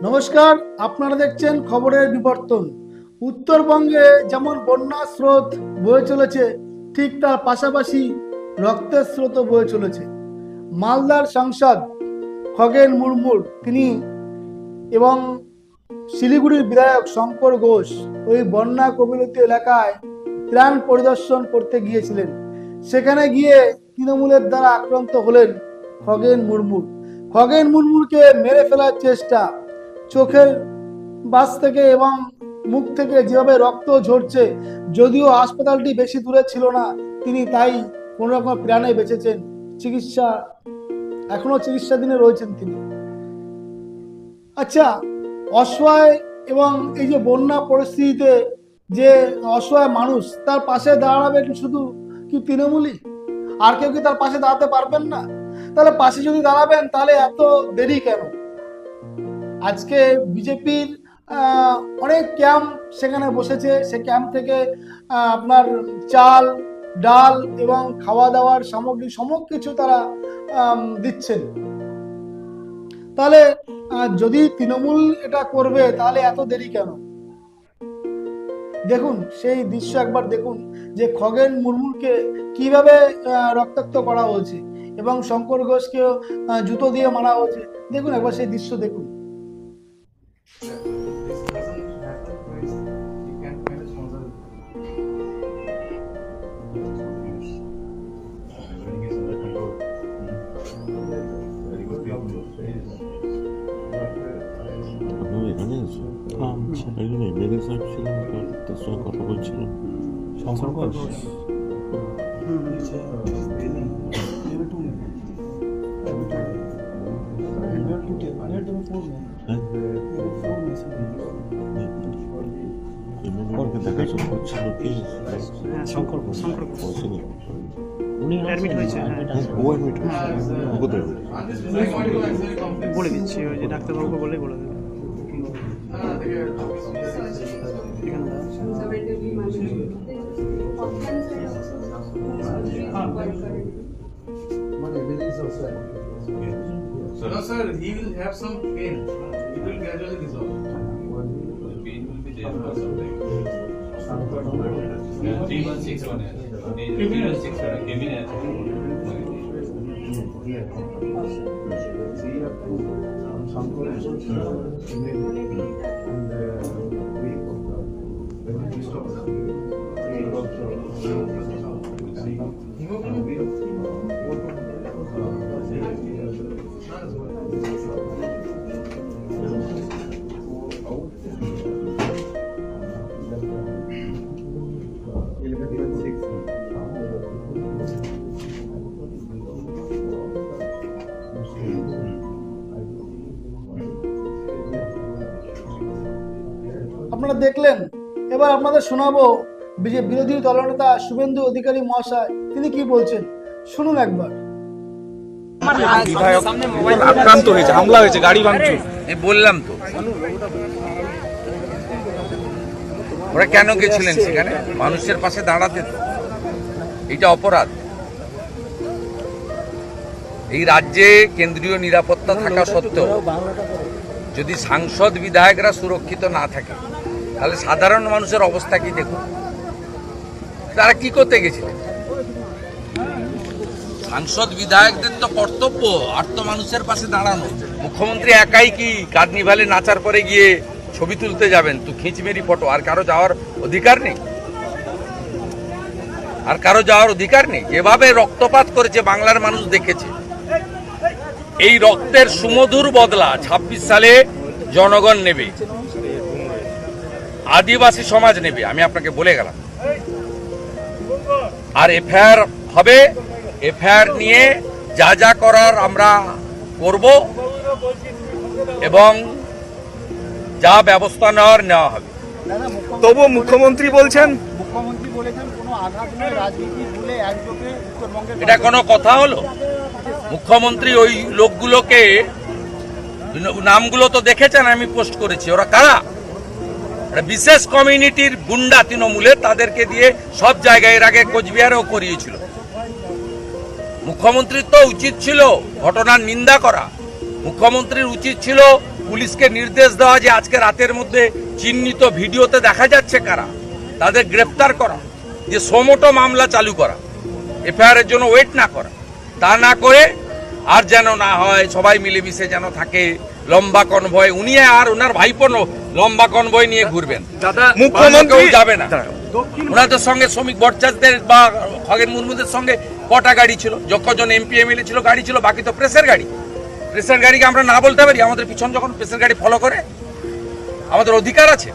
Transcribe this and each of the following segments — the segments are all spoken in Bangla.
নমস্কার, আপনারা দেখছেন খবরের বিবর্তন। উত্তরবঙ্গে যেমন বন্যার স্রোত বয়ে চলেছে, ঠিক তার পাশাপাশি রক্তের স্রোতও বয়ে চলেছে। মালদার সাংসদ খগেন মুর্মুর তিনি এবং শিলিগুড়ির বিধায়ক শঙ্কর ঘোষ ওই বন্যা কবলিত এলাকায় ত্রাণ পরিদর্শন করতে গিয়েছিলেন। সেখানে গিয়ে তৃণমূলের দ্বারা আক্রান্ত হলেন খগেন মুর্মু। খগেন মুর্মুকে মেরে ফেলার চেষ্টা, চোখের বাস থেকে এবং মুখ থেকে যেভাবে রক্ত ঝরছে, যদিও হাসপাতালটি বেশি দূরে ছিল না, তিনি তাই কোনো রকম প্রাণে বেঁচেছেন। এখনো চিকিৎসাধীনে রয়েছেন তিনি। আচ্ছা, অসহায় এবং এই যে বন্যা পরিস্থিতিতে যে অসহায় মানুষ, তার পাশে দাঁড়াবেন শুধু কি তৃণমূলই? আর কেউ কি তার পাশে দাঁড়াতে পারবেন না? তাহলে পাশে যদি দাঁড়াবেন, তাহলে এত দেরি কেন? আজকে বিজেপির অনেক ক্যাম্প সেখানে বসেছে। সে ক্যাম্প থেকে আপনার চাল, ডাল এবং খাওয়া দাওয়ার সামগ্রী কিছু তারা দিচ্ছেন। তাহলে যদি তৃণমূল এটা করবে, তাহলে এত দেরি কেন? দেখুন সেই দৃশ্য একবার দেখুন, যে খগেন মুর্মুকে কিভাবে রক্তাক্ত করা হয়েছে এবং শঙ্কর ঘোষকেও জুতো দিয়ে মারা হয়েছে। দেখুন একবার সেই দৃশ্য দেখুন। তার সঙ্গে কথা বলছিলাম। শঙ্কর ঘোষ দেখাশোনা করছিল কি? শঙ্কর ঘোষ উনি অ্যাডমিট হয়েছে। ও অ্যাডমিট হয়েছে, কোথায় বলে দিচ্ছি, ওই যে ডাক্তারবাবুকে বলে দেবে। No, sir, he will have some pain. It will gradually resolve. The pain will be there for some time. 3161 है. 3161 है. केबिन है. আপনারা দেখলেন। এবার আপনাদের শোনাবো বিরোধী দলনেতা শুভেন্দু অধিকারী মহাশয় তিনি কি বলছেন, শুনুন একবার। আক্রান্ত হয়েছে, হামলা হয়েছে, গাড়ি ভাঙচুর। বললাম তো, ওরা কেন গেছিলেন সেখানে? মানুষের পাশে দাঁড়াতে। তো এটা অপরাধ। এই রাজ্যে কেন্দ্রীয় নিরাপত্তা থাকা সত্ত্বেও যদি সাংসদ বিধায়করা সুরক্ষিত না থাকে, তাহলে সাধারণ মানুষের অবস্থা কি দেখুন। তারা কি করতে গেছিলেন? সাংসদ বিধায়কদের তো কর্তব্য আর্ত মানুষের পাশে দাঁড়ানো। মুখ্যমন্ত্রী একাই কি কার্নিভালে নাচার পরে গিয়ে ছবি তুলতে যাবেন? তো খিঁচমেরি ফটো। আর কারো যাওয়ার অধিকার নেই? আর কারো যাওয়ার অধিকার নেই? যেভাবে রক্তপাত করেছে বাংলার মানুষ দেখেছে। এই রক্তের সুমধুর বদলা ২৬ সালে জনগণ নেবে, আদিবাসী সমাজ নেবে, আমি আপনাকে বলে গেলাম। আর এফআইআর হবে। এফআইআর নিয়ে যা যা করার আমরা করব এবং যা ব্যবস্থা নেওয়া হবে। তবু মুখ্যমন্ত্রী বলেছেন কোনো আঘাত নয়, রাজনীতি ভুলে একযোগে উত্তরবঙ্গের। এটা কোনো কথা হলো? মুখ্যমন্ত্রী ওই লোকগুলোকে নামগুলো তো দেখেছেন, আমি পোস্ট করেছি। ওরা কারা? বিশেষ কমিউনিটির গুন্ডা তৃণমূলের, তাদেরকে দিয়ে সব জায়গায় এর আগে কোচবিহারেও করিয়েছিল। মুখ্যমন্ত্রীর তো উচিত ছিল ঘটনার নিন্দা করা। মুখ্যমন্ত্রীর উচিত ছিল পুলিশকে নির্দেশ দেওয়া যে আজকে রাতের মধ্যে চিহ্নিত ভিডিওতে দেখা যাচ্ছে কারা, তাদের গ্রেপ্তার করা, যে সোমোটো মামলা চালু করা, এফআইআর এর জন্য ওয়েট না করা, তা না করে আর যেন না হয় সবাই মিলেমিশে যেন থাকে লম্বা কনভয়, উনি আর ওনার ভাইপো লম্বা কনভয় নিয়ে ঘুরবেন, মুখ্যমন্ত্রী কেউ যাবে না। ওনাদের সঙ্গে শ্রমিক ভট্টাচার্যদের বা খগেন মুর্মুদের সঙ্গে কটা গাড়ি ছিল, যখন এমপি এমএলএ ছিল গাড়ি ছিল, বাকি তো প্রেসের গাড়ি। প্রেসের গাড়িকে আমরা না বলতে পারি? আমাদের পিছন যখন প্রেসের গাড়ি ফলো করে, আমাদের অধিকার আছে।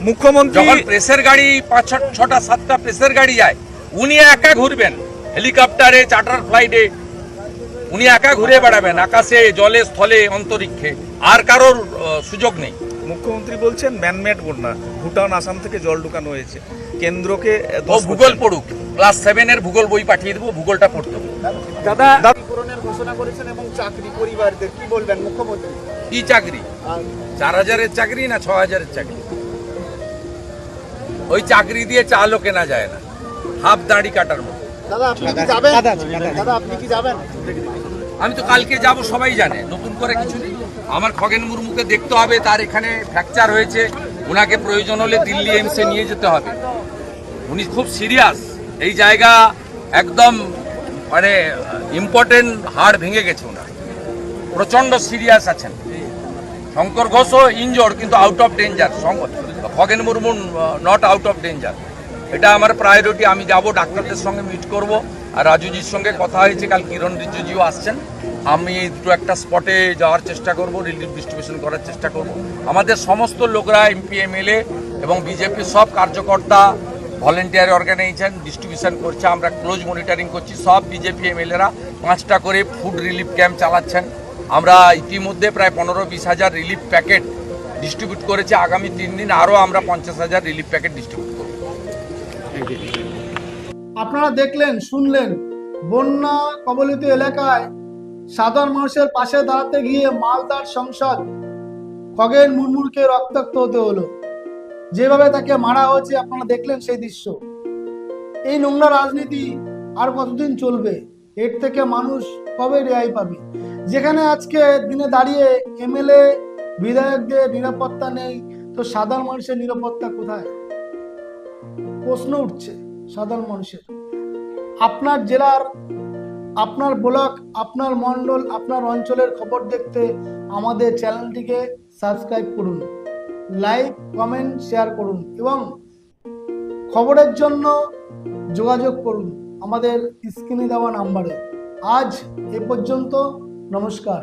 মুখ্যমন্ত্রী যখন প্রেসের গাড়ি 5, 6টা 7টা প্রেসের গাড়ি যায়, উনি একা ঘুরবেন হেলিকপ্টারে, চার্টার ফ্লাইটে, উনি একা ঘুরে বেড়াবেন আকাশে, জলে, স্থলে, অন্তরিক্ষে, আর কারোর সুযোগ নেই। মুখ্যমন্ত্রী বলছেন ম্যানমেড বন্যা, ভুটান আসাম থেকে জল ঢুকানো হয়েছে, কেন্দ্রকে ও ভূগোল পড়ুক, ক্লাস 7 এর ভূগোল বই পাঠিয়ে দেবো, ভূগোলটা পড়তে হবে। দাদা পূরণের ঘোষণা করেছেন এবং চাকরি পরিবারদের কি বলবেন মুখ্যমন্ত্রী? কি চাকরি? 4000-এর চাকরি না 6000-এর চাকরি? ওই চাকরি দিয়ে চালও কেনা যায় না, হাফ দাড়ি কাটার মতো। দাদা আপনি কি যাবেন? দাদা আপনি কি যাবেন? আমি তো কালকে যাব, সবাই জানে, নতুন করে কিছু নেই। আমার খগেন মুর্মুকে দেখতে হবে, তার এখানে ফ্র্যাকচার হয়েছে, ওনাকে প্রয়োজন হলে দিল্লি এইমসে নিয়ে যেতে হবে। উনি খুব সিরিয়াস, এই জায়গা একদম মানে ইম্পর্টেন্ট, হাড় ভেঙে গেছে ওনার, প্রচন্ড সিরিয়াস আছেন। শঙ্কর ঘোষও ইনজোর্ড কিন্তু out of danger, Khagen Murmu not out of danger. এটা আমার প্রায়োরিটি। আমি যাব, ডাক্তারদের সঙ্গে মিট করব, আর রাজুজির সঙ্গে কথা হয়েছে, কাল কিরণ রিজিজুও আসছেন। আমি এই দুটো একটা স্পটে যাওয়ার চেষ্টা করব, রিলিফ ডিস্ট্রিবিউশন করার চেষ্টা করব। আমাদের সমস্ত লোকরা, এমপি এমএলএ এবং বিজেপির সব কার্যকর্তা, ভলেন্টিয়ার অর্গানাইজেশন ডিস্ট্রিবিউশন করছে, আমরা ক্লোজ মনিটরিং করছি। সব বিজেপি এমএলএরা 5টা করে ফুড রিলিফ ক্যাম্প চালাচ্ছেন। আমরা ইতিমধ্যে প্রায় 15-20 হাজার রিলিফ প্যাকেট ডিস্ট্রিবিউট করেছি। আগামী 3 দিন আরও আমরা 50,000 রিলিফ প্যাকেট ডিস্ট্রিবিউট করব। আপনারা দেখলেন, শুনলেন, বন্যা কবলিত এলাকায় সাধারণ মানুষের পাশে দাঁড়াতে গিয়ে মালদার সংসদ খগেন মুর্মুকে রক্তাক্ত হতে হলো। যেভাবে তাকে মারা হয়েছে আপনারা দেখলেন সেই দৃশ্য। এই নোংরা রাজনীতি আর কতদিন চলবে? এর থেকে মানুষ কবে রেহাই পাবে? যেখানে আজকে দিনে দাঁড়িয়ে এমএলএ বিধায়কদের নিরাপত্তা নেই, তো সাধারণ মানুষের নিরাপত্তা কোথায়? প্রশ্ন উঠছে সাধারণ মানুষের। আপনার জেলার, আপনার ব্লক, আপনার মণ্ডল, আপনার অঞ্চলের খবর দেখতে আমাদের চ্যানেলটিকে সাবস্ক্রাইব করুন, লাইক, কমেন্ট, শেয়ার করুন এবং খবরের জন্য যোগাযোগ করুন আমাদের স্ক্রিনে দেওয়া নাম্বারে। আজ এ পর্যন্ত, নমস্কার।